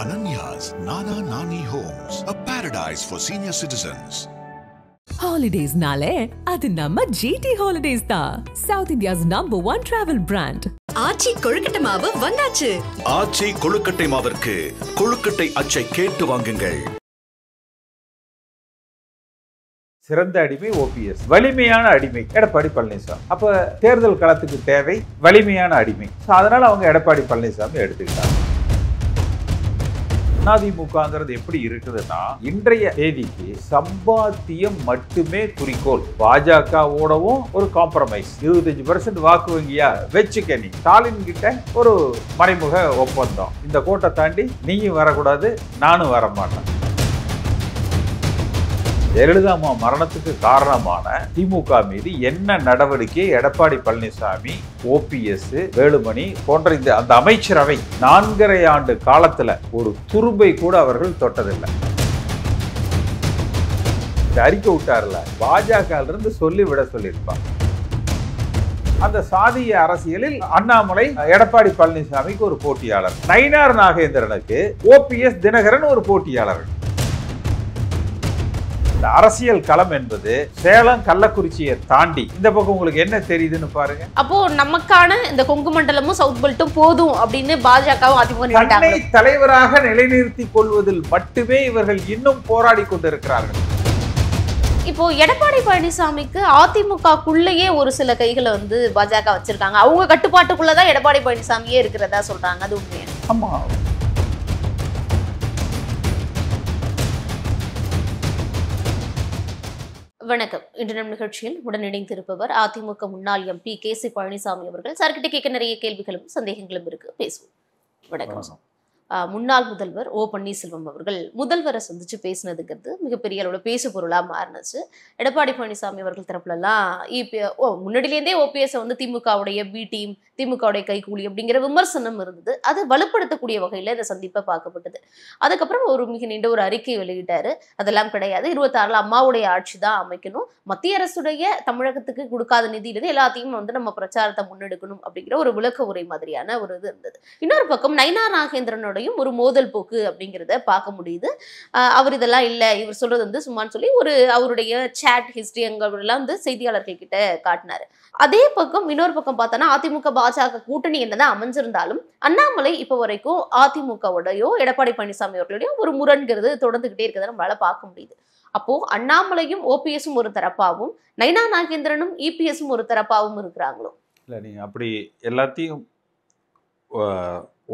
Ananya's Nana Nani Homes, a paradise for senior citizens. Holidays nale adu namma GT Holidays da, South India's #1 travel brand. ஆச்சி கொழுக்கட்டை மாவு வந்தாச்சு. ஆச்சி கொழுக்கட்டை மாவிற்கு கொழுக்கட்டை அச்சை கேட்டு வாங்குங்கள். சிறந்த அடிமை ஓபிஎஸ், வலிமையான அடிமை எடப்பாடி பழனிசாமி. அப்ப தேர்தல் களத்துக்கு தேவை வலிமையான அடிமை. அதனால அவங்க எடப்பாடி பழனிசாமி எடுத்துக்கிட்டாங்க. அதிமுகங்கிறது எப்படி இருக்குதுன்னா, இன்றைய தேதிக்கு சம்பாத்தியம் மட்டுமே குறிக்கோள். பாஜகவோடவும் ஒரு காம்ப்ரமைஸ், 25% வாக்கு வங்கியா வச்சுக்க, நீ ஸ்டாலின் கிட்ட ஒரு மறைமுக ஒப்பந்தம், இந்த கோட்டை தாண்டி நீயும் வரக்கூடாது, நானும் வர மாட்டேன். ஜெயலலிதா மரணத்துக்கு காரணமான திமுக மீது என்ன நடவடிக்கை எடப்பாடி பழனிசாமி, ஓபிஎஸ், வேலுமணி போன்ற அந்த அமைச்சரவை 4.5 ஆண்டு காலத்துல ஒரு துரும்பை கூட அவர்கள் தொட்டதில்லை. அறிக்கை விட்டார்ல, பாஜக இருந்து சொல்லிவிட சொல்லியிருப்பாங்க. அந்த சாதிய அரசியலில் அண்ணாமலை எடப்பாடி பழனிசாமிக்கு ஒரு போட்டியாளர், நயினார் நாகேந்திரனுக்கு ஓபிஎஸ் தினகரன் ஒரு போட்டியாளர். அரசியல் களம் என்பது சேலம் கள்ளக்குறிச்சியை தாண்டி இந்த பக்கம் உங்களுக்கு என்ன தெரியுதுன்னு பாருங்க. அப்போ நமக்கான இந்த கொங்கு மண்டலமும் சவுத் பெல்ட்டும் போதும் அப்படின்னு பாஜகவும் அதிமுக தலைவராக நிலைநிறுத்திக் கொள்வதில் மட்டுமே இவர்கள் இன்னும் போராடி கொண்டிருக்கிறார்கள். இப்போ எடப்பாடி பழனிசாமிக்கு அதிமுகக்குள்ளேயே ஒரு சில கைகளை பாஜக வச்சிருக்காங்க. அவங்க கட்டுப்பாட்டுக்குள்ளதான் எடப்பாடி பழனிசாமியே இருக்கிறதா சொல்றாங்க. அது உண்மையா? ஆமா. வணக்கம். இன்று நம் நிகழ்ச்சியில் உடனிணைந்திருப்பவர் அதிமுக முன்னாள் எம்பி கே.சி. பழனிசாமி அவர்கள். சார்கிட்ட கேட்க நிறைய கேள்விகளும் சந்தேகங்களும் இருக்கு, பேசுவோம். வணக்கம். முன்னாள் முதல்வர் ஓ பன்னீர்செல்வம் அவர்கள் முதல்வரை சந்திச்சு பேசினதுங்கிறது மிகப்பெரிய அளவுல பேசு பொருளா மாறினுச்சு. எடப்பாடி பழனிசாமி அவர்கள் தரப்புலலாம் முன்னாடியிலேருந்தே ஓபிஎஸ் திமுகவுடைய பி டீம், திமுகவுடைய கைகூலி அப்படிங்கிற விமர்சனம் இருந்தது. அது வலுப்படுத்தக்கூடிய வகையில இந்த சந்திப்பை பார்க்கப்பட்டது. அதுக்கப்புறம் ஒரு மிக நீண்ட ஒரு அறிக்கை வெளியிட்டாரு. அதெல்லாம் கிடையாது, 26 அம்மாவுடைய ஆட்சி தான் அமைக்கணும், மத்திய அரசுடைய தமிழகத்துக்கு கொடுக்காத நிதியிலிருந்து எல்லாத்தையும் நம்ம பிரச்சாரத்தை முன்னெடுக்கணும் அப்படிங்கிற ஒரு விளக்க உரை மாதிரியான ஒரு இது இருந்தது. இன்னொரு பக்கம் நயினார் நாகேந்திரனோட ஒரு மோதல் போக்கு அப்படிங்கிறத பார்க்க முடியுது. அவர் இதெல்லாம் இல்லை, இவர் சொல்றது சும்மான்னு சொல்லி ஒரு அவருடைய சேட் ஹிஸ்டரி எல்லாம் செய்தியாளர்கள் கிட்ட காட்டினாரு. அதே பக்கம் இன்னொரு பக்கம் பார்த்தோன்னா அதிமுக பாஜக கூட்டணி என்னதான் அமைஞ்சிருந்தாலும் அண்ணாமலை இப்ப வரைக்கும் அதிமுகவுடையோ எடப்பாடி பழனிசாமி அவர்களுடைய ஒரு முரண்கிறது தொடர்ந்துகிட்டே இருக்கிறத நம்மளால பார்க்க முடியுது. அப்போ அண்ணாமலையும் ஓபிஎஸும் ஒரு தரப்பாவும், நயினா நாகேந்திரனும் இபிஎஸும் ஒரு தரப்பாவும் இருக்கிறாங்களோ? இல்லை, நீங்க அப்படி எல்லாத்தையும்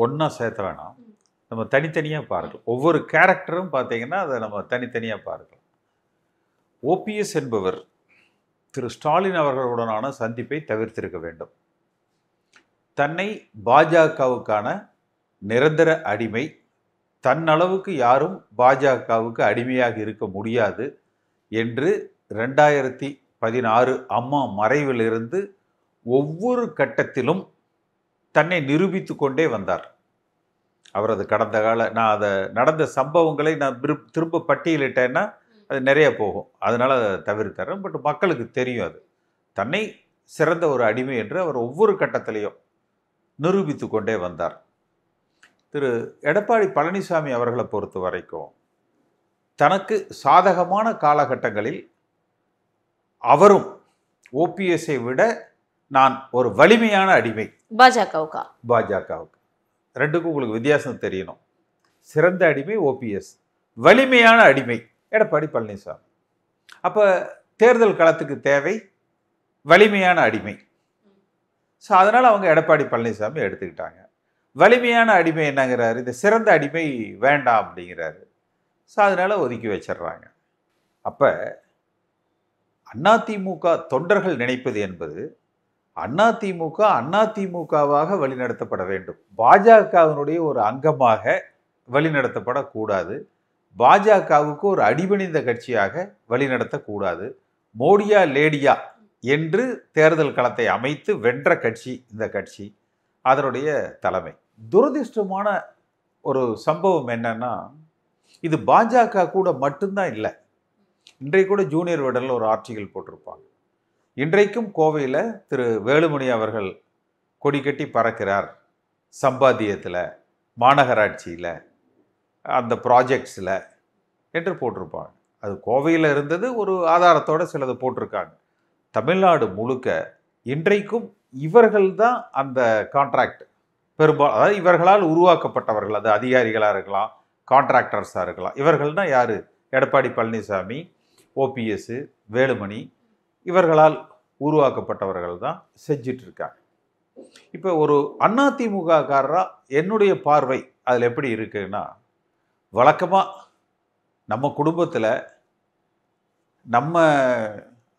ஒன்னா சேர்த்த வேணாம். நம்ம தனித்தனியாக பார்க்கலாம். ஒவ்வொரு கேரக்டரும் பார்த்தீங்கன்னா அதை நம்ம தனித்தனியாக பார்க்கலாம். ஓபிஎஸ் என்பவர் திரு ஸ்டாலின் அவர்களுடனான சந்திப்பை தவிர்த்திருக்க வேண்டும். தன்னை பாஜகவுக்கான நிரந்தர அடிமை, தன்னளவுக்கு யாரும் பாஜகவுக்கு அடிமையாக இருக்க முடியாது என்று 2016 அம்மா மறைவிலிருந்து ஒவ்வொரு கட்டத்திலும் தன்னை நிரூபித்து கொண்டே வந்தார். அவரது கடந்த கால நான் அதை நடந்த சம்பவங்களை நான் திரும்ப பட்டியலிட்டேன்னா அது நிறைய போகும், அதனால் அதை தவிர்த்தரேன். பட் மக்களுக்கு தெரியும் அது தன்னை சிறந்த ஒரு அடிமை என்று அவர் ஒவ்வொரு கட்டத்திலையும் நிரூபித்து கொண்டே வந்தார். திரு எடப்பாடி பழனிசாமி அவர்களை பொறுத்த வரைக்கும் தனக்கு சாதகமான காலகட்டங்களில் அவரும் ஓபிஎஸ்ஐ விட நான் ஒரு வலிமையான அடிமை, பாஜகவுக்கு ரெண்டுக்கும் உங்களுக்கு வித்தியாசம் தெரியணும். சிறந்த அடிமை ஓபிஎஸ், வலிமையான அடிமை எடப்பாடி பழனிசாமி. அப்போ தேர்தல் களத்துக்கு தேவை வலிமையான அடிமை. ஸோ அதனால் அவங்க எடப்பாடி பழனிசாமி எடுத்துக்கிட்டாங்க. வலிமையான அடிமை என்னங்கிறாரு, இந்த சிறந்த அடிமை வேண்டாம் அப்படிங்கிறாரு. ஸோ அதனால் ஒதுக்கி வச்சிடுறாங்க. அப்போ அதிமுக தொண்டர்கள் நினைப்பது என்பது அதிமுகவாக வழிநடத்தப்பட வேண்டும், பாஜகவினுடைய ஒரு அங்கமாக வழிநடத்தப்படக்கூடாது, பாஜகவுக்கு ஒரு அடிபணிந்த கட்சியாக வழிநடத்தக்கூடாது. மோடியா லேடியா என்று தேர்தல் களத்தை அமைத்து வென்ற கட்சி இந்த கட்சி, அதனுடைய தலைமை. துரதிர்ஷ்டமான ஒரு சம்பவம் என்னன்னா, இது பாஜக கூட மட்டும்தான் இல்லை. இன்றைக்கு கூட ஜூனியர் விடலில் ஒரு ஆர்டிகல் போட்டிருப்பாங்க. இன்றைக்கும் கோவையில் திரு வேலுமணி அவர்கள் கொடி கட்டி பறக்கிறார், சம்பாத்தியத்தில், மாநகராட்சியில். அந்த ப்ராஜெக்ட்ஸில் என்று போட்டிருப்பாங்க. அது கோவையில் இருந்தது, ஒரு ஆதாரத்தோடு சிலது போட்டிருக்காங்க. தமிழ்நாடு முழுக்க இன்றைக்கும் இவர்கள் தான் அந்த கான்ட்ராக்ட் பெரும்பாலும், அதாவது இவர்களால் உருவாக்கப்பட்டவர்கள், அது அதிகாரிகளாக இருக்கலாம், கான்ட்ராக்டர்ஸாக இருக்கலாம். இவர்கள் தான் யார்? எடப்பாடி பழனிசாமி, ஓபிஎஸ், வேலுமணி, இவர்களால் உருவாக்கப்பட்டவர்கள் தான் செஞ்சிட்ருக்காங்க. இப்போ ஒரு அதிமுக காரராக என்னுடைய பார்வை அதில் எப்படி இருக்குன்னா, வழக்கமாக நம்ம குடும்பத்தில் நம்ம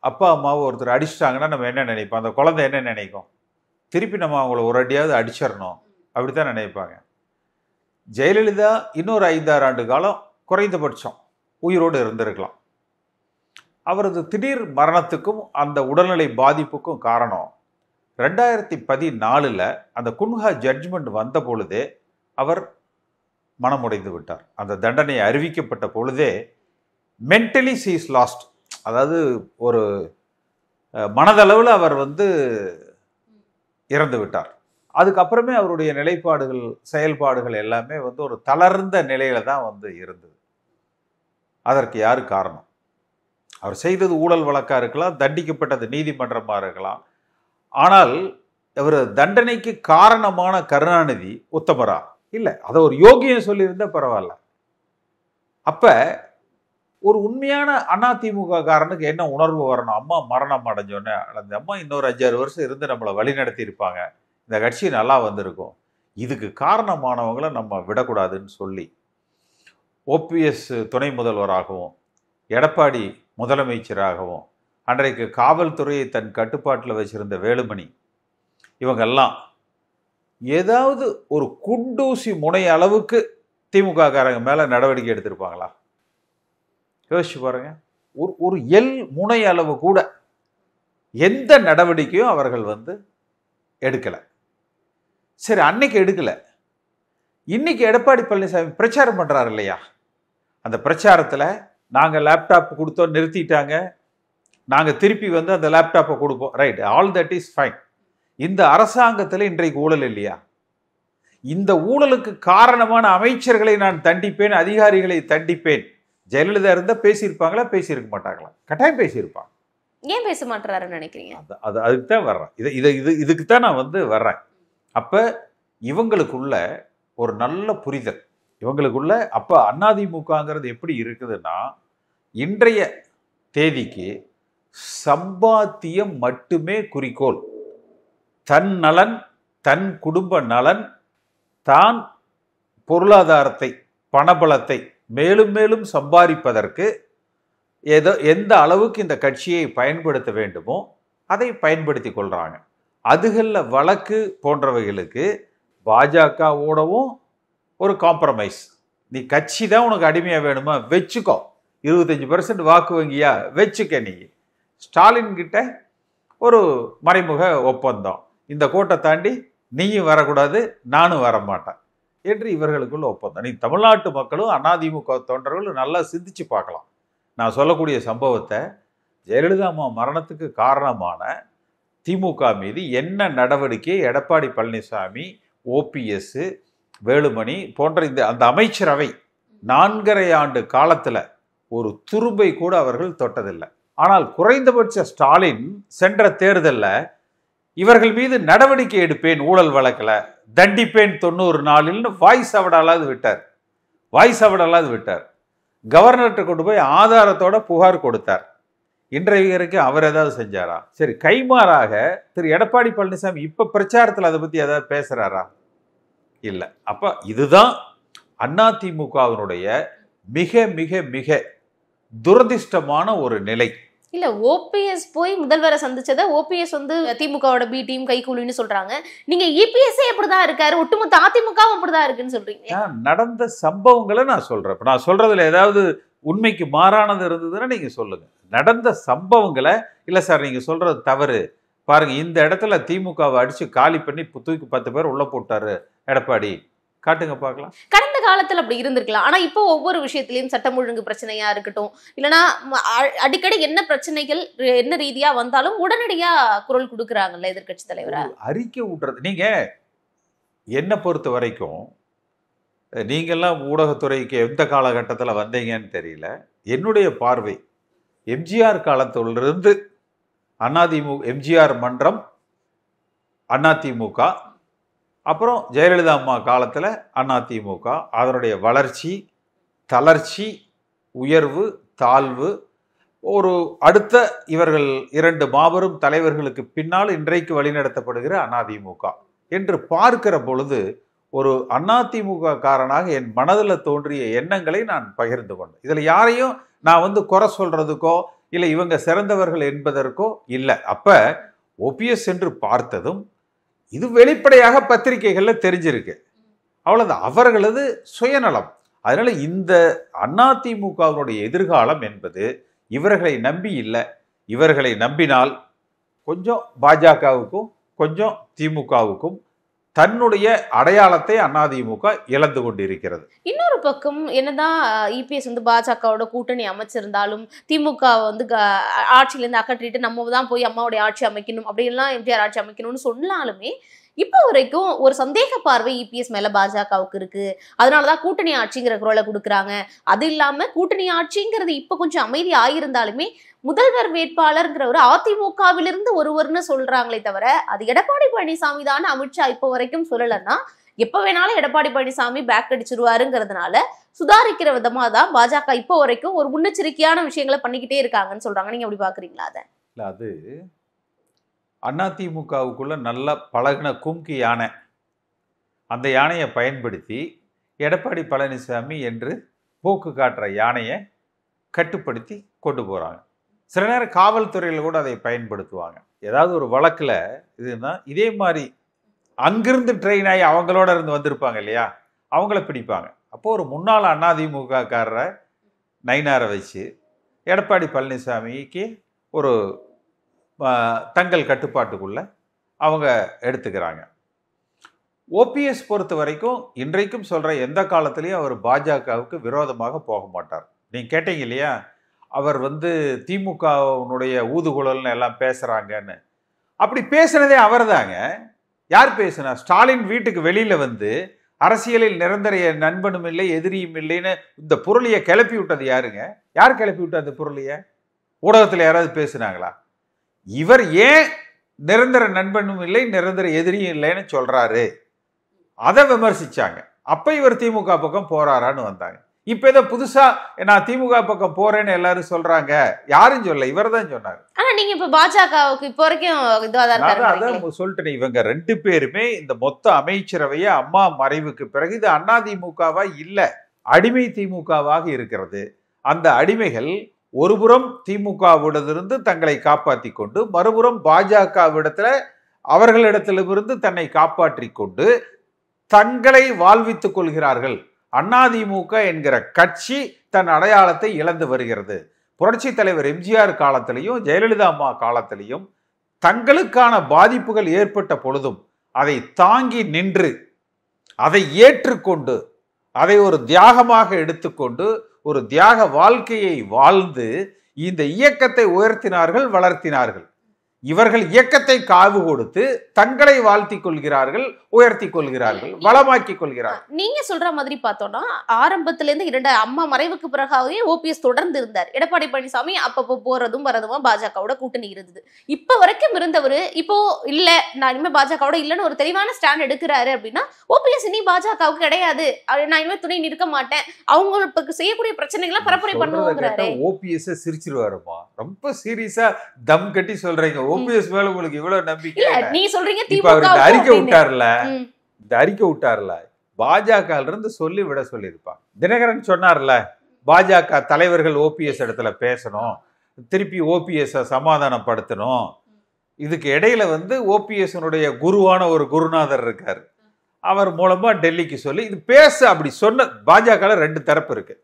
அப்பா அம்மாவை ஒருத்தர் அடிச்சிட்டாங்கன்னா நம்ம என்ன நினைப்போம்? அந்த குழந்தை என்ன நினைக்கும்? திருப்பி நம்ம அவங்கள ஒரு அடியாவது அடிச்சிடணும், அப்படி தான் நினைப்பாங்க. ஜெயலலிதா இன்னொரு 5-6 ஆண்டு காலம் குறைந்தபட்சம் உயிரோடு இருந்திருக்கலாம். அவரது திடீர் மரணத்துக்கும் அந்த உடல்நிலை பாதிப்புக்கும் காரணம் 2014 அந்த குன்ஹா ஜட்ஜ்மெண்ட் வந்த பொழுதே அவர் மனமுடைந்து விட்டார். அந்த தண்டனை அறிவிக்கப்பட்ட பொழுதே மென்டலி சீஸ் லாஸ்ட், அதாவது ஒரு மனதளவில் அவர் இறந்து விட்டார். அதுக்கப்புறமே அவருடைய நிலைப்பாடுகள், செயல்பாடுகள் எல்லாமே ஒரு தளர்ந்த நிலையில தான் இருந்தது. அதற்கு யாரு காரணம்? அவர் செய்தது ஊழல் வழக்காக இருக்கலாம், தண்டிக்கப்பட்டது நீதிமன்றமாக இருக்கலாம். ஆனால் அவர் தண்டனைக்கு காரணமான கருணாநிதி உத்தமரா? இல்லை, அதை ஒரு யோகியம் சொல்லியிருந்தா பரவாயில்ல. அப்ப ஒரு உண்மையான அதிமுக காரனுக்கு என்ன உணர்வு வரணும்? அம்மா மரணம் அடைஞ்சோன்னே, அந்த அம்மா இன்னொரு 5-6 வருஷம் இருந்து நம்மளை வழி நடத்தி இருப்பாங்க, இந்த கட்சி நல்லா வந்திருக்கும், இதுக்கு காரணமானவங்களை நம்ம விடக்கூடாதுன்னு சொல்லி ஓபிஎஸ் துணை முதல்வராகவும் எடப்பாடி முதலமைச்சராகவும் அன்றைக்கு காவல்துறையை தன் கட்டுப்பாட்டில் வச்சிருந்த வேலுமணி, இவங்கெல்லாம் ஏதாவது ஒரு குண்டூசி முனை அளவுக்கு திமுக காரங்க மேலே நடவடிக்கை எடுத்திருப்பாங்களா? யோசிச்சு பாருங்க. ஒரு எல் முனை அளவு கூட எந்த நடவடிக்கையும் அவர்கள் எடுக்கலை. சரி, அன்னைக்கு எடுக்கலை, இன்னைக்கு எடப்பாடி பழனிசாமி பிரச்சாரம் பண்ணுறாரு இல்லையா? அந்த பிரச்சாரத்தில் நாங்கள் லேப்டாப் கொடுத்தோம், நிறுத்திட்டாங்க, நாங்கள் திருப்பி அந்த லேப்டாப்பை கொடுப்போம், right, all that is fine. இந்த அரசாங்கத்தில் இன்றைக்கு ஊழல் இல்லையா? இந்த ஊழலுக்கு காரணமான அமைச்சர்களை நான் தண்டிப்பேன், அதிகாரிகளை தண்டிப்பேன். ஜெயலலிதா இருந்தால் பேசியிருப்பாங்களா? பேசியிருக்க மாட்டாங்களா? கட்டாயம் பேசியிருப்பாங்க. ஏன் பேச மாட்டாருன்னு நினைக்கிறீங்க? அதுக்கு தான் வர்றேன், இதுக்கு தான் நான் வர்றேன். அப்போ இவங்களுக்குள்ள ஒரு நல்ல புரிதல், இவங்களுக்குள்ள அப்போ அதிமுகங்கிறது எப்படி இருக்குதுன்னா, இன்றைய தேதிக்கு சம்பாத்தியம் மட்டுமே குறிக்கோள். தன் நலன், தன் குடும்ப நலன், தான் பொருளாதாரத்தை, பணபலத்தை மேலும் மேலும் சம்பாதிப்பதற்கு எந்த அளவுக்கு இந்த கட்சியை பயன்படுத்த வேண்டுமோ அதை பயன்படுத்தி கொள்றாங்க. அதுகளில் வழக்கு போன்றவைகளுக்கு பாஜகவோடவும் ஒரு காம்ப்ரமைஸ். நீ கட்சி தான் உனக்கு அடிமையாக வேணுமா, வச்சுக்கோ, 25% வாக்கு வங்கியா வச்சுக்க. நீ ஸ்டாலின் கிட்ட ஒரு மறைமுக ஒப்பந்தம், இந்த கோட்டை தாண்டி நீயும் வரக்கூடாது, நானும் வரமாட்டேன் என்று இவர்களுக்குள்ள ஒப்பந்தம். நீ தமிழ்நாட்டு மக்களும் அதிமுக தொண்டர்களும் நல்லா சிந்திச்சு பார்க்கலாம். நான் சொல்லக்கூடிய சம்பவத்தை, ஜெயலலிதா அம்மா மரணத்துக்கு காரணமான திமுக மீது என்ன நடவடிக்கை எடப்பாடி பழனிசாமி, ஓபிஎஸ், வேலுமணி போன்ற அந்த அமைச்சரவை 4.5 ஆண்டு காலத்தில் ஒரு துரும்பை கூட அவர்கள் தொட்டதில்லை. ஆனால் குறைந்தபட்ச ஸ்டாலின் சென்ற தேர்தலில் இவர்கள் மீது நடவடிக்கை எடுப்பேன், ஊழல் வழக்கில் தண்டிப்பேன் 90 நாளில்னு வாய்ஸ் அவடாலாவது விட்டார். கவர்னர்கிட்ட கொண்டு போய் ஆதாரத்தோட புகார் கொடுத்தார். இன்றைய வரைக்கும் அவர் ஏதாவது செஞ்சாரா? சரி, கைமாறாக திரு எடப்பாடி பழனிசாமி இப்ப பிரச்சாரத்தில் அதை பத்தி ஏதாவது பேசுறாரா? இல்லை. அப்ப இதுதான் அதிமுகவினுடைய மிக மிக மிக துரதிர்ஷ்டமான ஒரு நிலை. இல்ல, ஓபிஎஸ் போய் முதல்வரை சந்திச்சத ஓபிஎஸ் திமுகவோட பி டீம் கைகூலின்னு சொல்றாங்க. நீங்க இபிஎஸ்ஏ அப்படிதான் இருக்காரு, ஒட்டுமொத்த அதிமுகவும் அப்படிதான் இருக்குன்னு சொல்றீங்க. நடந்த சம்பவங்களை நான் சொல்றேன். இப்ப நான் சொல்றதுல ஏதாவது உண்மைக்கு மாறானது இருந்ததுன்னா நீங்க சொல்லுங்க. நடந்த சம்பவங்களை, இல்ல சார் நீங்க சொல்றது தவறு, பாருங்க இந்த இடத்துல திமுகவை அடிச்சு காலி பண்ணி தூக்கி 10 பேர் உள்ள போட்டாரு எடப்பாடி, காட்டுங்க பார்க்கலாம். கடந்த காலத்துல அப்படி இருந்திருக்கலாம். ஆனா இப்போ ஒவ்வொரு விஷயத்திலயும் சட்டம் ஒழுங்கு பிரச்சனையா இருக்கட்டும், இல்லைன்னா அடிக்கடி என்ன பிரச்சனைகள் என்ன ரீதியா வந்தாலும் உடனடியா குரல் கொடுக்குறாங்கல்ல எதிர்கட்சி தலைவரா. அறிக்கை விட்டுறது. நீங்க என்ன பொறுத்த வரைக்கும் நீங்கள்லாம் ஊடகத்துறைக்கு எந்த காலகட்டத்தில் வந்தீங்கன்னு தெரியல. என்னுடைய பார்வை எம்ஜிஆர் காலத்திலிருந்து எம்ஜிஆர் மன்றம், அதிமுக, அப்புறம் ஜெயலலிதா அம்மா காலத்தில் அதிமுக, அதனுடைய வளர்ச்சி, தளர்ச்சி, உயர்வு, தாழ்வு, ஒரு அடுத்த இவர்கள் 2 மாபெரும் தலைவர்களுக்கு பின்னால் இன்றைக்கு வழிநடத்தப்படுகிற அதிமுக என்று பார்க்கிற பொழுது ஒரு அதிமுக காரனாக என் மனதில் தோன்றிய எண்ணங்களை நான் பகிர்ந்து கொண்டேன். இதில் யாரையும் நான் குறை சொல்றதுக்கோ இல்லை இவங்க சிறந்தவர்கள் என்பதற்கோ இல்லை. அப்ப ஓபிஎஸ் என்று பார்த்ததும் இது வெளிப்படையாக பத்திரிகைகள்ல தெரிஞ்சிருக்கு. அவ்வளவுதான், அவர்களது சுயநலம். அதனால இந்த அதிமுகவினுடைய எதிர்காலம் என்பது இவர்களை நம்பி இல்லை. இவர்களை நம்பினால் கொஞ்சம் பாஜகவுக்கும் கொஞ்சம் திமுகவுக்கும் தன்னுடைய அடையாளத்தை அதிமுக இழந்து கொண்டிருக்கிறது. இன்னொரு பக்கம் என்னதான் இபிஎஸ் பாஜகவோட கூட்டணி அமைச்சிருந்தாலும் திமுக ஆட்சியிலேருந்து அகற்றிட்டு நம்ம தான் போய் அம்மாவுடைய ஆட்சி அமைக்கணும் அப்படின்லாம் எம்ஜிஆர் ஆட்சி அமைக்கணும்னு சொன்னாலுமே இப்போ வரைக்கும் ஒரு சந்தேக பார்வை இபிஎஸ் மேல பாஜகவுக்கு இருக்கு. அதனாலதான் கூட்டணி ஆட்சிங்கிற குரலை கொடுக்குறாங்க. அது இல்லாம கூட்டணி ஆட்சிங்கிறது இப்ப கொஞ்சம் அமைதி ஆயிருந்தாலுமே முதல்வர் வேட்பாளர்ங்கிறவர் அதிமுகவிலிருந்து ஒருவர்னு சொல்றாங்களே தவிர அது எடப்பாடி பழனிசாமி தான் அமித்ஷா இப்ப வரைக்கும் சொல்லலைன்னா எப்ப வேணாலும் எடப்பாடி பழனிசாமி பேக் அடிச்சிருவாருங்கிறதுனால சுதாரிக்கிற விதமா தான் பாஜக இப்போ வரைக்கும் ஒரு முன்னெச்சரிக்கையான விஷயங்களை பண்ணிக்கிட்டே இருக்காங்கன்னு சொல்றாங்க. நீங்க எப்படி பாக்குறீங்களா? அது அதிமுகவுக்குள்ள நல்ல பழகின கும்கி யானை, அந்த யானையை பயன்படுத்தி எடப்பாடி பழனிசாமி என்று போக்கு காட்டுற யானையை கட்டுப்படுத்தி கொண்டு போறாங்க. சில நேரம் காவல்துறையில் கூட அதை பயன்படுத்துவாங்க. ஏதாவது ஒரு வழக்கில் இதுன்னா இதே மாதிரி அங்கிருந்து ட்ரெயின் ஆகி அவங்களோட இருந்து வந்திருப்பாங்க இல்லையா, அவங்கள பிடிப்பாங்க. அப்போ ஒரு முன்னாள் அதிமுக காரரை நைனாரை வச்சு எடப்பாடி பழனிசாமிக்கு ஒரு தங்கள் கட்டுப்பாட்டுக்குள்ள அவங்க எடுத்துக்கிறாங்க. ஓபிஎஸ் பொறுத்த வரைக்கும் இன்றைக்கும் சொல்ற எந்த காலத்திலையும் அவர் பாஜகவுக்கு விரோதமாக போக மாட்டார். நீங்க கேட்டீங்க இல்லையா, அவர் திமுகவுடைய ஊதுகுழல்னு எல்லாம் பேசுறாங்கன்னு. அப்படி பேசுனதே அவர் தாங்க. யார் பேசுனா? ஸ்டாலின் வீட்டுக்கு வெளியில அரசியலில் நிரந்தர நண்பனும் இல்லை எதிரியும் இல்லைன்னு இந்த பொருளையை கிளப்பி விட்டது யாருங்க? யார் கிளப்பி விட்ட அந்த பொருளைய? ஊடகத்தில் யாராவது பேசுனாங்களா? இவர் ஏன் நிரந்தர நண்பனும் இல்லை நிரந்தர எதிரியும் இல்லைன்னு சொல்றாரு, அதை விமர்சிச்சாங்க. அப்ப இவர் திமுக பக்கம் போறாரான்னு வந்தாங்க. இப்ப ஏதோ புதுசா நான் திமுக பக்கம் போறேன்னு எல்லாரும் சொல்றாங்க. யாரும் சொல்ல, இவர் தான் சொன்னாங்க. ஆனா நீங்க இப்ப பாஜகவுக்கு இப்போ வரைக்கும் அதான் சொல்லிட்டேன். இவங்க 2 பேருமே இந்த மொத்த அமைச்சரவைய அம்மா மறைவுக்கு பிறகு இது அதிமுகவா இல்ல, அடிமை திமுகவாக இருக்கிறது. அந்த அடிமைகள் ஒருபுறம் திமுகவிடத்திலிருந்து தங்களை காப்பாற்றி கொண்டு மறுபுறம் பாஜகவிடத்துல அவர்களிடத்திலிருந்து தன்னை காப்பாற்றி கொண்டு தங்களை வாழ்வித்துக் கொள்கிறார்கள். அதிமுக என்கிற கட்சி தன் அடையாளத்தை இழந்து வருகிறது. புரட்சி தலைவர் எம்ஜிஆர் காலத்திலையும் ஜெயலலிதா அம்மா காலத்திலையும் தங்களுக்கான பாதிப்புகள் ஏற்பட்ட பொழுதும் அதை தாங்கி நின்று அதை ஏற்றுக்கொண்டு அதை ஒரு தியாகமாக எடுத்துக்கொண்டு ஒரு தியாக வாழ்க்கையை வாழ்ந்து இந்த இயக்கத்தை உயர்த்தினார்கள், வளர்த்தினார்கள். இவர்கள் இயக்கத்தை காவு கொடுத்து தங்களை வாழ்த்தி கொள்கிறார்கள், உயர்த்தி கொள்கிறார்கள், வளமாக்கி கொள்கிறார்கள். நீங்க சொல்ற மாதிரி பார்த்தோம்னா ஆரம்பத்துல இருந்து 2 அம்மா மறைவுக்கு பிறகாவே ஓபிஎஸ் தொடர்ந்து இருந்தார். எடப்பாடி பழனிசாமி அப்பப்போ போறதும் வரதுமா பாஜகவோட கூட்டணி இருந்தது. இப்ப வரைக்கும் இருந்தவர் இப்போ இல்ல நான் இனிமே பாஜகவோட இல்லன்னு ஒரு தெளிவான ஸ்டாண்ட் எடுக்கிறாரு அப்படின்னா ஓபிஎஸ் இனி பாஜகவுக்கு கிடையாது, நான் இனிமே துணை நிற்க மாட்டேன், அவங்களுக்கு செய்யக்கூடிய பிரச்சனைகளை பரப்புரை பண்ணுவாங்க. ஓபிஎஸ் சிரிச்சிருவாருமா? ரொம்ப சீரியஸா தம் கட்டி சொல்றீங்க. ஓபிஎஸ் மேல உங்களுக்கு இவ்வளவு நம்பிக்கை? நீ சொல்றீங்க அறிக்கை விட்டார்ல, இந்த அறிக்கை விட்டார்ல, பாஜக இருந்து சொல்லி விட சொல்லியிருப்பாங்க. தினகரன் சொன்னார்ல, பாஜக தலைவர்கள் ஓபிஎஸ் இடத்துல பேசணும், திருப்பி ஓபிஎஸ் சமாதானப்படுத்தணும். இதுக்கு இடையில ஓபிஎஸ் குருவான ஒரு குருநாதர் இருக்காரு, அவர் மூலமா டெல்லிக்கு சொல்லி இது பேச அப்படி சொன்ன பாஜக 2 தரப்பு இருக்கு.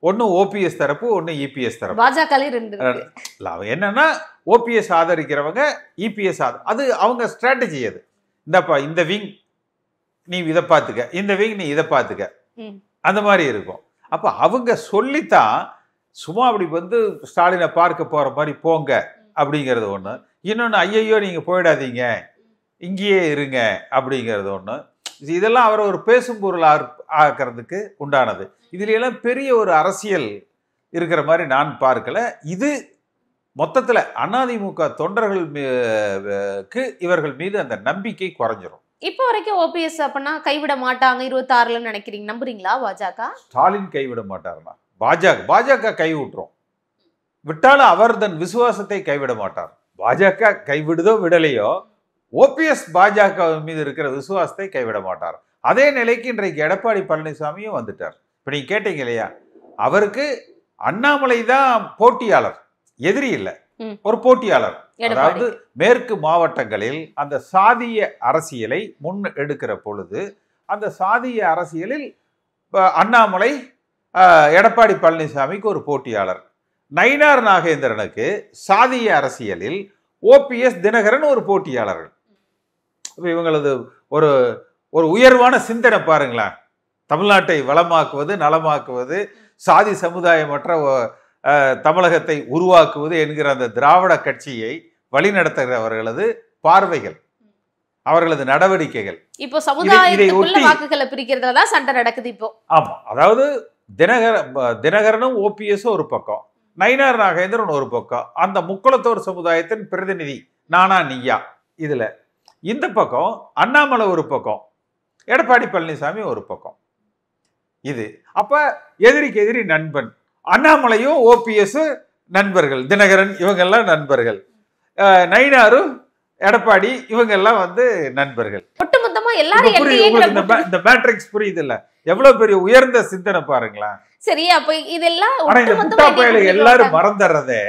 ஒன்னு ஓபிஎஸ் தரப்பு, ஒன்னு இபிஎஸ் தரப்பு. பாஜக என்னன்னா ஓபிஎஸ் ஆதரிக்கிறவங்க இபிஎஸ் அது அவங்க ஸ்ட்ராட்டஜி. அது இந்தப்பா இந்த விங் நீ இதை பார்த்துக்க, இந்த விங் நீ இதை பார்த்துக்க, அந்த மாதிரி இருக்கும். அப்ப அவங்க சொல்லித்தான் சும்மா அப்படி ஸ்டாலினை பார்க்க போற மாதிரி போங்க அப்படிங்கிறது ஒண்ணு. இன்னொன்னு ஐயையோ நீங்க போயிடாதீங்க இங்கேயே இருங்க அப்படிங்கிறது ஒண்ணு. இதெல்லாம் அவரை ஒரு பேசும் பொருள் ஆக்கிறதுக்கு உண்டானது. இதுல எல்லாம் பெரிய ஒரு அரசியல் இருக்கிற மாதிரி நான் பார்க்கல. இது மொத்தத்துல அதிமுக தொண்டர்களுக்கு இவர்கள் மீது அந்த நம்பிக்கை குறைஞ்சிரும். இப்போ வரைக்கும் ஓபிஎஸ் அப்படின்னா கைவிட மாட்டாங்க 26ல நினைக்கிறீங்க, நம்புறீங்களா? பாஜக ஸ்டாலின் கைவிட மாட்டாருன்னா பாஜக கை விட்டுரும். விட்டாலும் அவர் தன் விசுவாசத்தை கைவிட மாட்டார். பாஜக கைவிடுதோ விடலையோ ஓபிஎஸ் பாஜக மீது இருக்கிற விசுவாசத்தை கைவிட மாட்டார். அதே நிலைக்கு இன்றைக்கு எடப்பாடி பழனிசாமியும் வந்துட்டார். இப்ப நீங்க கேட்டீங்க இல்லையா, அவருக்கு அண்ணாமலை தான் போட்டியாளர், எதிரி இல்லை, ஒரு போட்டியாளர். அதாவது மேற்கு மாவட்டங்களில் அந்த சாதிய அரசியலை முன் எடுக்கிற பொழுது அந்த சாதிய அரசியலில் அண்ணாமலை எடப்பாடி பழனிசாமிக்கு ஒரு போட்டியாளர். நயினார் நாகேந்திரனுக்கு சாதிய அரசியலில் ஓபிஎஸ் தினகரன் ஒரு போட்டியாளர்கள். இவங்களது ஒரு ஒரு உயர்வான சிந்தனை பாருங்களேன். தமிழ்நாட்டை வளமாக்குவது, நலமாக்குவது, சாதி சமுதாயமற்ற தமிழகத்தை உருவாக்குவது என்கிற அந்த திராவிட கட்சியை வழிநடத்துகிறவர்களது பார்வைகள், அவர்களது நடவடிக்கைகள். இப்போ சமுதாயத்துக்குள்ள வாக்குகளை பிரிக்கிறதுல தான் சண்டை நடக்குது இப்போ. ஆமா, அதாவது தினகரனும் ஓபிஎஸ் ஒரு பக்கம், நயினார் நாகேந்திரன் ஒரு பக்கம், அந்த முக்குளத்தோர் சமுதாயத்தின் பிரதிநிதி நானா நீயா. இதுல இந்த பக்கம் அண்ணாமலை ஒரு பக்கம், எடப்பாடி பழனிசாமி ஒரு பக்கம். இது அப்ப எதிரிக்கு எதிரி நண்பன். அண்ணாமலையும் ஓபிஎஸ் நண்பர்கள், தினகரன் இவங்கெல்லாம் நண்பர்கள், நயினாரும் எடப்பாடி இவங்கெல்லாம் நண்பர்கள். ஒட்டுமொத்தமா எல்லாரும் இந்த மேட்ரிக்ஸ் புரியுது இல்ல? எவ்வளவு பெரிய உயர்ந்த சிந்தனை பாருங்களேன். சரி, அப்ப இதெல்லாம் எல்லாரும் மறந்துடுறதே.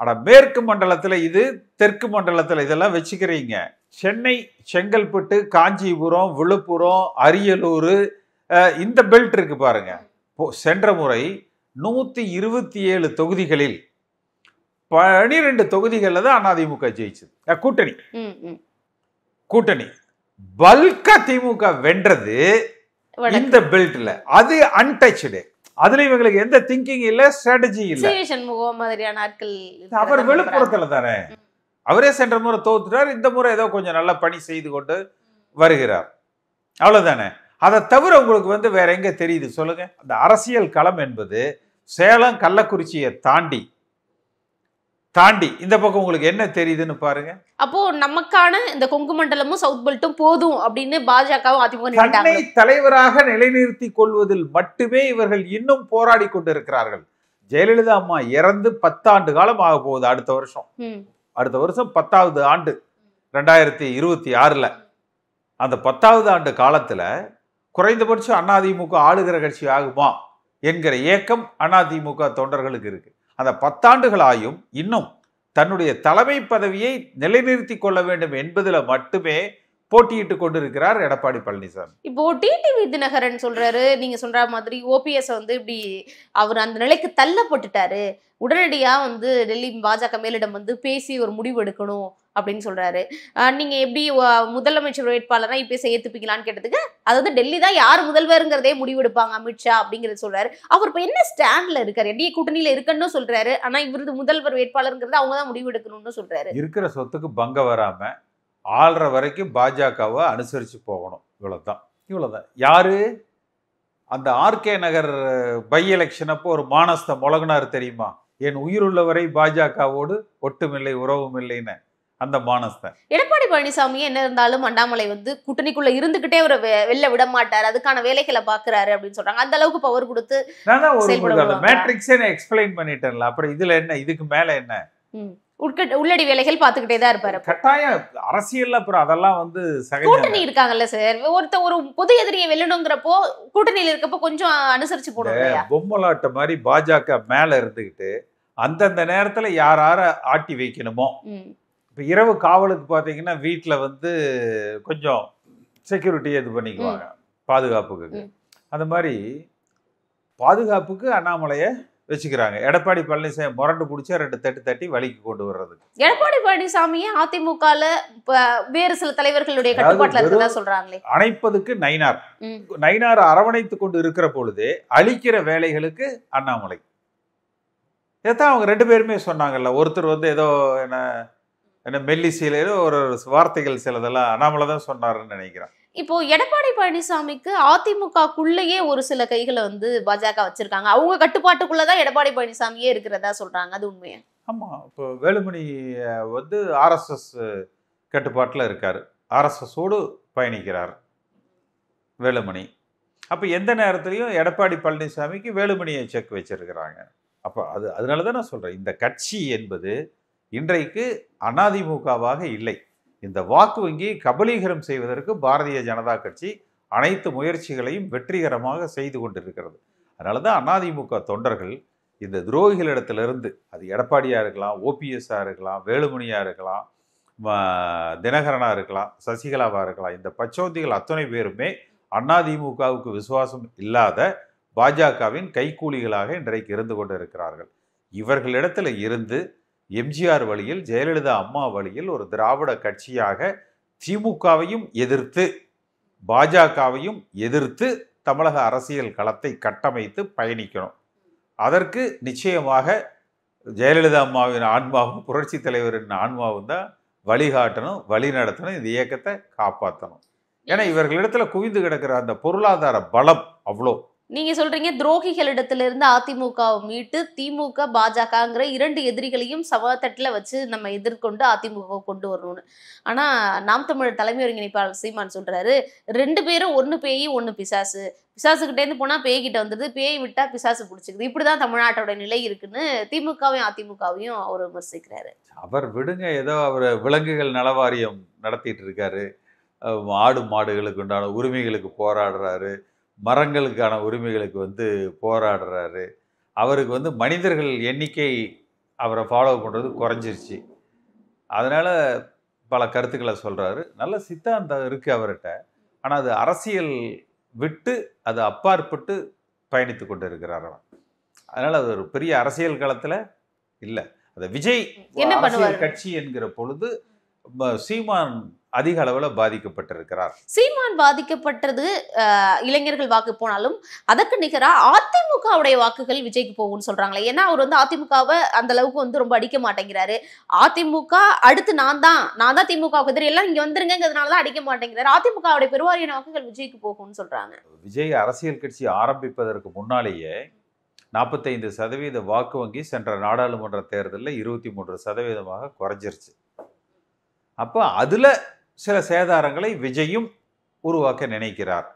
ஆனா மேற்கு மண்டலத்துல இது, தெற்கு மண்டலத்துல இதெல்லாம் வச்சுக்கிறீங்க. சென்னை, செங்கல்பட்டு, காஞ்சிபுரம், விழுப்புரம், அரியலூர், இந்த பெல்ட் இருக்கு பாருங்க. சென்ற முறை 127 தொகுதிகளில் 12 தொகுதிகளில் தான் அதிமுக ஜெயிச்சது. கூட்டணி பல்கா திமுக வென்றது இந்த பெல்ட்ல. அது அன்டச்சடு. அதுல இவங்களுக்கு எந்த திங்கிங் இல்ல, ஸ்ட்ராட்டஜி இல்ல. அவர் விழுப்புரத்துல தானே, அவரே சென்ற முறை தோத்துட்டார், இந்த முறை ஏதோ கொஞ்சம் நல்ல பணி செய்து கொண்டு வருகிறார், அவ்வளவுதானே. அதை தவிர உங்களுக்கு வேற எங்க தெரியுது சொல்லுங்க? அந்த அரசியல் களம் என்பது சேலம் கள்ளக்குறிச்சியை தாண்டி இந்த பக்கம் உங்களுக்கு என்ன தெரியுதுன்னு பாருங்க. அப்போ நமக்கான இந்த கொங்கு மண்டலமும் சவுத் பெல்ட்டும் போதும் அப்படின்னு பாஜகவும் அதிமுக தன்னை தலைவராக நிலைநிறுத்தி கொள்வதில் மட்டுமே இவர்கள் இன்னும் போராடி கொண்டிருக்கிறார்கள். ஜெயலலிதா அம்மா இறந்து 10 ஆண்டு காலம் ஆக போகுது. அடுத்த வருஷம் 10வது ஆண்டு 2026. அந்த 10வது ஆண்டு காலத்துல குறைந்தபட்சம் அதிமுக ஆளுகிற கட்சி ஆகுமா என்கிற ஏக்கம் அதிமுக தொண்டர்களுக்கு இருக்கு. அந்த 10 ஆண்டுகளாயும் இன்னும் தன்னுடைய தலைமை பதவியை நிலைநிறுத்தி கொள்ள வேண்டும் என்பதில் மட்டுமே போட்டியிட்டு கொண்டிருக்கிறார் எடப்பாடி பழனிசாமி. இப்போ டிடிவி தினகரன் சொல்றாரு, நீங்க சொல்ற மாதிரி ஓபிஎஸ் இப்படி அவர் அந்த நிலைக்கு தள்ளப்பட்டுட்டாரு, உடனடியா டெல்லி பாஜக மேலிடம் பேசி ஒரு முடிவு எடுக்கணும் அப்படின்னு சொல்றாரு. நீங்க எப்படி முதலமைச்சர் வேட்பாளரா இப்ப ஏத்துப்பீங்களான்னு கேட்டதுக்கு, அதாவது டெல்லி தான் யார் முதல்வருங்கிறதே முடிவெடுப்பாங்க அமித்ஷா அப்படிங்கறது சொல்றாரு. அவர் இப்ப என்ன ஸ்டாண்ட்ல இருக்காரு? என்டிஏ கூட்டணியில இருக்குன்னு சொல்றாரு, ஆனா இவரது முதல்வர் வேட்பாளருங்கிறது அவங்க தான் முடிவு எடுக்கணும்னு சொல்றாரு. இருக்கிற சொத்துக்கு பங்க வராம ஆள்ற வரைக்கும் பாஜகவை அனுசரிச்சு போகணும், இவ்வளவுதான். யாரு அந்த ஆர்கே நகர் பை எலெக்ஷன் அப்போ ஒரு மானஸ்த முழங்கினார் தெரியுமா? என் உயிருள்ளவரை பாஜகவோடு ஒட்டுமில்லை உறவும் இல்லைன்னு அந்த மானஸ்தன். எடப்பாடி பழனிசாமி என்ன இருந்தாலும் அண்ணாமலை கூட்டணிக்குள்ள இருந்துகிட்டே அவர் வெளில விட மாட்டார், அதுக்கான வேலைகளை பாக்குறாரு அப்படின்னு சொல்றாங்க. அந்த அளவுக்கு பவர் கொடுத்து மேட்ரிக்ஸே நான் எக்ஸ்பிளைன் பண்ணிட்டேன்ல, அப்புறம் இதுல என்ன, இதுக்கு மேல என்ன? உள்ளடி வேலைகள் பாத்துக்கிட்டே தான் இருப்பாரு. கட்டாயம் அரசியல் அப்புறம் அதெல்லாம் கூட்டணி இருக்காங்கல்ல சார், ஒரு பொது எதிரியை வெல்லணுங்கிறப்போ கூட்டணியில இருக்கப்போ கொஞ்சம் அனுசரிச்சு போடுவாங்க. பொம்மலாட்ட மாதிரி பாஜக மேல இருந்துகிட்டு அந்தந்த நேரத்துல யார ஆட்டி வைக்கணுமோ. இப்ப இரவு காவலுக்கு பாத்தீங்கன்னா வீட்டுல கொஞ்சம் செக்யூரிட்டி இது பண்ணிக்குவாங்க பாதுகாப்புக்கு. அந்த மாதிரி பாதுகாப்புக்கு அண்ணாமலைய வச்சுக்கிறாங்க. எடப்பாடி பழனிசாமி முரண்டு பிடிச்சா 2 தட்டு தட்டி வழிக்கு கொண்டு வர்றது. எடப்பாடி பழனிசாமியை அதிமுகல வேறு சில தலைவர்களுடைய கட்டுப்பாட்டுல இருக்கதா சொல்றாங்களே. அணைப்பதுக்கு நயினார் அரவணைத்துக் கொண்டு இருக்கிற பொழுதே அழிக்கிற வேலைகளுக்கு அண்ணாமலை. இதைத்தான் அவங்க 2 பேருமே சொன்னாங்கல்ல. ஒருத்தர் ஏதோ ஏன்னா மெல்லிசையில ஒரு வார்த்தைகள் சிலதெல்லாம் அண்ணாமலை தான் சொன்னாருன்னு நினைக்கிறேன். இப்போ எடப்பாடி பழனிசாமிக்கு அதிமுகக்குள்ளேயே ஒரு சில கைகளை பாஜக வச்சிருக்காங்க. அவங்க கட்டுப்பாட்டுக்குள்ளதான் எடப்பாடி பழனிசாமியே இருக்கிறதா சொல்றாங்க. அது உண்மையா? ஆமா, இப்போ வேலுமணி RSS கட்டுப்பாட்டில் இருக்காரு, RSSோடு பயணிக்கிறார் வேலுமணி. அப்போ எந்த நேரத்துலையும் எடப்பாடி பழனிசாமிக்கு வேலுமணியை செக் வச்சிருக்கிறாங்க. அப்போ அதனால தான் நான் சொல்றேன், இந்த கட்சி என்பது இன்றைக்கு அதிமுகவாக இல்லை. இந்த வாக்கு வங்கியை கபலீகரம் செய்வதற்கு பாரதிய ஜனதா கட்சி அனைத்து முயற்சிகளையும் வெற்றிகரமாக செய்து கொண்டிருக்கிறது. அதனால தான் அதிமுக தொண்டர்கள் இந்த துரோகிகளிடத்திலிருந்து, அது எடப்பாடியாக இருக்கலாம், OPSஆ இருக்கலாம், வேலுமணியாக இருக்கலாம், தினகரனாக இருக்கலாம், சசிகலாவாக இருக்கலாம், இந்த பச்சோந்திகள் அத்தனை பேருமே அதிமுகவுக்கு விசுவாசம் இல்லாத பாஜகவின் கைக்கூலிகளாக இன்றைக்கு இருந்து கொண்டு இருக்கிறார்கள். இவர்களிடத்தில் இருந்து எம்ஜிஆர் வழியில், ஜெயலலிதா அம்மா வழியில் ஒரு திராவிட கட்சியாக திமுகவையும் எதிர்த்து பாஜகவையும் எதிர்த்து தமிழக அரசியல் களத்தை கட்டமைத்து பயணிக்கணும். அதற்கு நிச்சயமாக ஜெயலலிதா அம்மாவின் ஆன்மாவும் புரட்சி தலைவரின் ஆன்மாவும் தான் வழிகாட்டணும், வழி நடத்தணும், இந்த இயக்கத்தை காப்பாற்றணும். ஏன்னா இவர்களிடத்துல குவிந்து கிடக்கிற அந்த பொருளாதார பலம் அவ்வளோ. நீங்க சொல்றீங்க துரோகிகளிடத்திலிருந்து அதிமுகவை மீட்டு திமுக பாஜகங்கிற இரண்டு எதிரிகளையும் சமதட்டுல வச்சு நம்ம எதிர்கொண்டு அதிமுக கொண்டு வரணும்னு. ஆனா நாம் தமிழர் தலைமை ஒருங்கிணைப்பாளர் சீமான் சொல்றாரு, 2 பேரும் ஒன்னு பேய் ஒன்னு பிசாசு, பிசாசுகிட்டே இருந்து போனா பேய்கிட்ட வந்துடுது, பேய் விட்டா பிசாசு பிடிச்சிக்குது. இப்படிதான் தமிழ்நாட்டோட நிலை இருக்குன்னு திமுகவையும் அதிமுகவையும் அவர் விமர்சிக்கிறாரு. அவர் விடுங்க, ஏதோ அவர் விலங்குகள் நலவாரியம் நடத்திட்டு இருக்காரு, ஆடு மாடுகளுக்கு உண்டான உரிமைகளுக்கு போராடுறாரு, மரங்களுக்கான உரிமைகளுக்கு போராடுறாரு. அவருக்கு மனிதர்கள் எண்ணிக்கை அவரை ஃபாலோ பண்ணுறது குறைஞ்சிருச்சு. அதனால் பல கருத்துக்களை சொல்கிறாரு. நல்ல சித்தாந்தம் இருக்குது அவர்கிட்ட. ஆனால் அது அரசியல் விட்டு அது அப்பாற்பட்டு பயணித்து கொண்டு இருக்கிறார் அவன். அதனால் அது ஒரு பெரிய அரசியல் களத்தில் இல்லை. அது விஜய் அரசியல் கட்சி என்கிற பொழுது சீமான் அதிக அளவில் பாதிக்கப்பட்டிருக்கிறார். சீமான் பாதிக்கப்பட்டது இளைஞர்கள் வாக்கு போனாலும் அதற்கு நிகரா அதிமுகவுடைய வாக்குகள் விஜய்க்கு போகும்னு சொல்றாங்களே. ஏன்னா அவர் அதிமுகவை அந்த அளவுக்கு ரொம்ப அடிக்க மாட்டேங்கிறாரு. அதிமுக அடுத்து நான் தான் திமுகவுக்கு எதிரி, எல்லாம் இங்க வந்துருங்கிறதுனாலதான் அடிக்க மாட்டேங்கிறாரு. அதிமுகவுடைய பெருவாரியான வாக்குகள் விஜய்க்கு போகும்னு சொல்றாங்க. விஜய் அரசியல் கட்சி ஆரம்பிப்பதற்கு முன்னாலேயே 45% வாக்கு வங்கி சென்ற நாடாளுமன்ற தேர்தலில் 23% குறைஞ்சிருச்சு. அப்போ அதில் சில சேதாரங்களை விஜயும் உருவாக்க நினைக்கிறார்.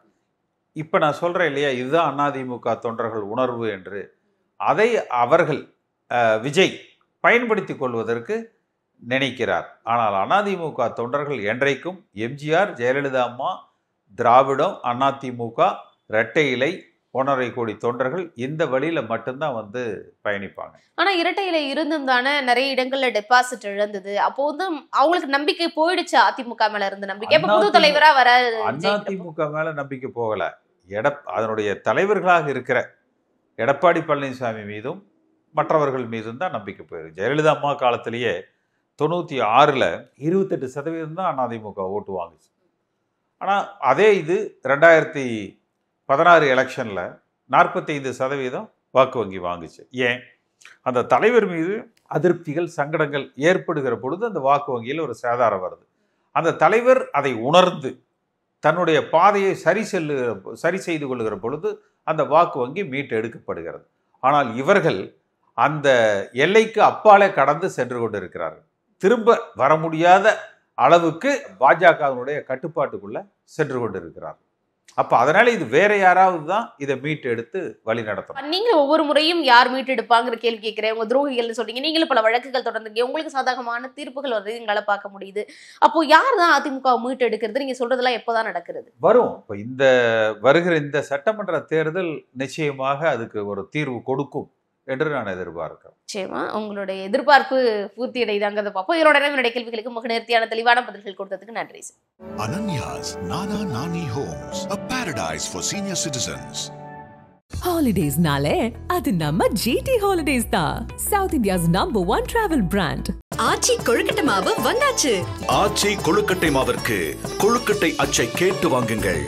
இப்போ நான் சொல்கிறேன் இல்லையா, இதுதான் அதிமுக தொண்டர்கள் உணர்வு என்று. அதை அவர்கள் விஜய் பயன்படுத்தி கொள்வதற்கு நினைக்கிறார். ஆனால் அதிமுக தொண்டர்கள் என்றைக்கும் எம்ஜிஆர், ஜெயலலிதா அம்மா, திராவிடம், அதிமுக, இரட்டை இலை, 1.5 கோடி தொண்டர்கள் இந்த வழியில மட்டும்தான் பயணிப்பாங்க. ஆனா இரட்டை இலை இருந்தும் தானே நிறைய இடங்கள்ல டெபாசிட் இழந்தது. அப்போ அவங்களுக்கு நம்பிக்கை போயிடுச்சு அதிமுக மேல இருந்து நம்பிக்கை. இப்ப புது தலைவரா வர அதிமுக மேல நம்பிக்கை போகல. அதனுடைய தலைவர்களாக இருக்கிற எடப்பாடி பழனிசாமி மீதும் மற்றவர்கள் மீதும் தான் நம்பிக்கை போயிருக்கு. ஜெயலலிதா அம்மா காலத்திலேயே 96ல் 28% தான் அதிமுக ஓட்டு வாங்குச்சு. ஆனா அதே இது 2016 எலெக்ஷன்ல 45% வாக்கு வங்கி வாங்குச்சு. ஏன்? அந்த தலைவர் மீது அதிருப்திகள், சங்கடங்கள் ஏற்படுகிற பொழுது அந்த வாக்கு வங்கியில் ஒரு சேதாரம் வருது. அந்த தலைவர் அதை உணர்ந்து தன்னுடைய பாதையை சரி செய்து கொள்ளுகிற பொழுது அந்த வாக்கு வங்கி மீட்டு எடுக்கப்படுகிறது. ஆனால் இவர்கள் அந்த எல்லைக்கு அப்பாலே கடந்து சென்று கொண்டிருக்கிறார்கள். திரும்ப வர முடியாத அளவுக்கு பாஜகவினுடைய கட்டுப்பாட்டுக்குள்ள சென்று கொண்டிருக்கிறார். அப்ப அதனால இது வேற யாராவது தான் இதை மீட்டு எடுத்து வழி நடத்தணும். நீங்க ஒவ்வொரு முறையும் யார் மீட்டு எடுப்பாங்கிற கேள்வி கேட்கிறேன். உங்க துரோகிகள் சொல்றீங்க, நீங்களும் பல வழக்குகள் தொடர்ந்துங்க, உங்களுக்கு சாதகமான தீர்ப்புகள் வருது எங்களால பார்க்க முடியுது. அப்போ யார் தான் அதிமுக மீட்டு எடுக்கிறது? நீங்க சொல்றதெல்லாம் எப்பதான் நடக்கிறது? வரும். இப்போ வருகிற இந்த சட்டமன்ற தேர்தல் நிச்சயமாக அதுக்கு ஒரு தீர்வு கொடுக்கும் என்று நான் எதிர்பார்க்கிறேன். நிச்சயமா உங்களுடைய எதிர்பார்ப்பு பூர்த்தி அடைதாங்கிறத பார்ப்போம். இதோட என்னுடைய கேள்விகளுக்கு மிக நேர்த்தியான தெளிவான பதில்கள் கொடுத்ததுக்கு நன்றி. Ananya's Nana Nani Homes, a paradise for senior citizens. Holidays nale adu namma GT Holidays da, South India's #1 travel brand. ஆச்சி கொழுக்கட்டை மாவு வந்தாச்சு. ஆச்சி கொழுக்கட்டை மாவிற்கு கொழுக்கட்டை அச்சை கேட்டு வாங்குங்கள்.